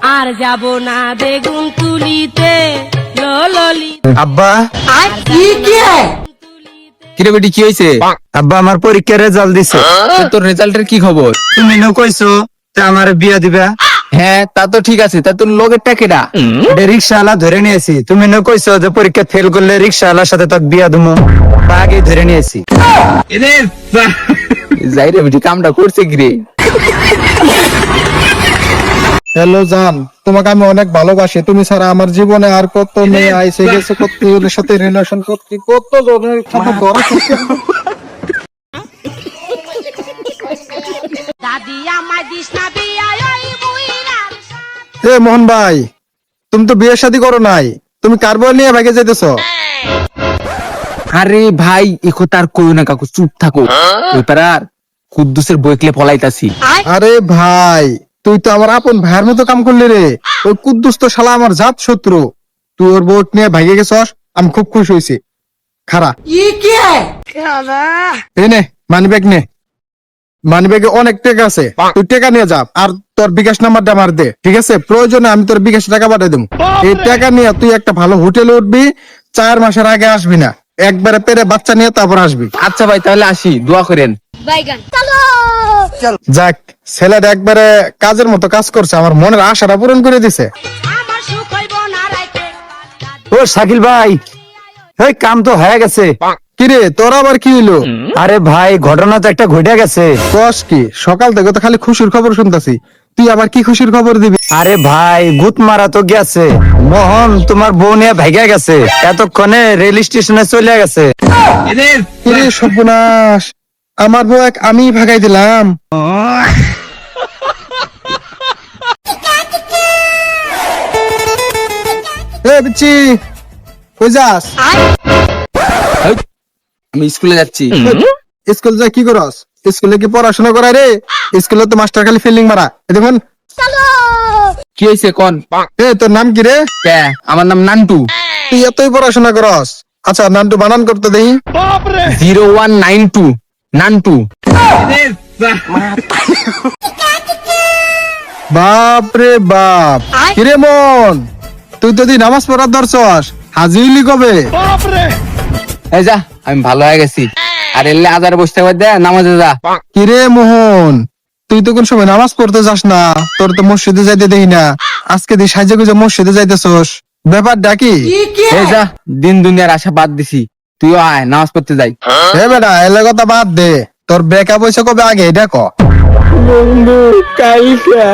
আর যাব না বেগুন তুলিতে লললি। আব্বা কিরে বেটি কি হয়েছে? আব্বা আমার পরীক্ষার রেজাল্ট দিছে। তোর রেজাল্টের কি খবর? তুমি না কইছো তা আমার বিয়া দিবা। হ্যাঁ তা তো ঠিক আছে, তা তোর লগের টাকেটা রিক্সাওয়ালা ধরে নিয়েছি। তুমি না কইছো যে পরীক্ষা ফেল করলে রিক্সাওয়ালার সাথে তোকে বিয়া দেবো, আগে ধরে নিয়েছি। যাই রে বেটি, কামটা করছে কি রে? হ্যালো জান, তোমাকে আমি অনেক ভালোবাসি। তুমি ছাড়া আমার জীবনে আর কত মেয়ে আইসে গেছে, কত জনের সাথে রিলেশন করছি, কত জনের সাথে ধরা করছি। দাদি আমায় দিস না বিয়া ওই বুইরার এ মোহন ভাই, তুমি তো বিয়ে শাদী করো নাই, তুমি কার বই নিয়ে ভাগে যেতেছ? আরে ভাই এ কথা আর কইও না কাকু, চুপ থাকো। ওই পাড়ার কুদ্দুসের বইকলে পলাইতাছি। আরে ভাই, তুই তো আমার আপন ভাইয়ের মতো কাম করলি রে। ওই কুদ্দুস তো শালা আমার জাত শত্রু। তুই ওর বউ নিয়ে ভাগে গেছস, আমি খুব খুশি হয়েছি। খারা এই নে মানিব্যাগ নে, মানিব্যাগে অনেক টাকা আছে, তুই টাকা নিয়ে যা। আর তোর বিকাশ নাম্বারটা আমার দে, ঠিক আছে? প্রয়োজনে আমি তোর বিকাশ টাকা পাঠিয়ে দেবো। এই টাকা নিয়ে তুই একটা ভালো হোটেলে উঠবি, 4 মাসের আগে আসবি না, একবারে পেরে বাচ্চা নিয়ে তারপর আসবি। আচ্ছা ভাই তাহলে আসি, দোয়া করেন। বাইগান চলো। যাক, ছেলেটা একবারে কাজের মতো কাজ করছে, আমার মনের আশাটা পূরণ করে দিছে। আমার সুখ হইব না রাইতে। ও শাকিল ভাই, এই কাম তো হয়ে গেছে। কিরে তোর আবার কি হইলো? আরে ভাই ঘটনা তো একটা ঘটে গেছে। কস কি? সকাল থেকে তো খালি খুশির খবর শুনতাছি, তুই আবার কি খুশির খবর দিবি? আরে ভাই গুত মারা তো গেছে, মোহন তোমার বউ নিয়ে ভাইগা গেছে, এতক্ষণে রেল স্টেশনে চলে গেছে। কিরে সর্বনাশ, আমার বউ এক আমি ভাগাই দিলাম। এ বিচ্ছি, কই যাস? এই, আমি স্কুলে যাচ্ছি। স্কুল যা কি করস? স্কুলে কি পড়াশোনা করায় রে? স্কুলে তো মাস্টার খালি ফিল্ডিং মারা। এ দেখুন, কি হয়েছে কোন? এ তোর নাম কি রে? কে? আমার নাম নান্টু। তুই এতই পড়াশোনা করস? আচ্ছা নামটু বানান করতে দেই। 0192 নান্টু। বাপ রে বাপ, কিরে মন, তুই তো নামাজ পড়ার দর্শস, হাজি হইলি কবে? এই যা, আমি ভালো হয়ে গেছি। আর এলে আজারে বসে থাকবে দে, নামাজে যা। কিরে মোহন, তুই তো কোন সময় নামাজ পড়তে যাস না, তোর তো মসজিদে যাইতে দেই না, আজকে তুই সাজে গুজে মসজিদে যাইতেছস, ব্যাপার ডাকি? এই যা, দিন দুনিয়ার আশা বাদ দিছি, তুইও আয় নামাজ পড়তে যাই। হে বেটা, এলে কথা বাদ দে, তোর ব্রেকআপ হয়েছে কবে আগে এটা ক। বন্ধু কালকে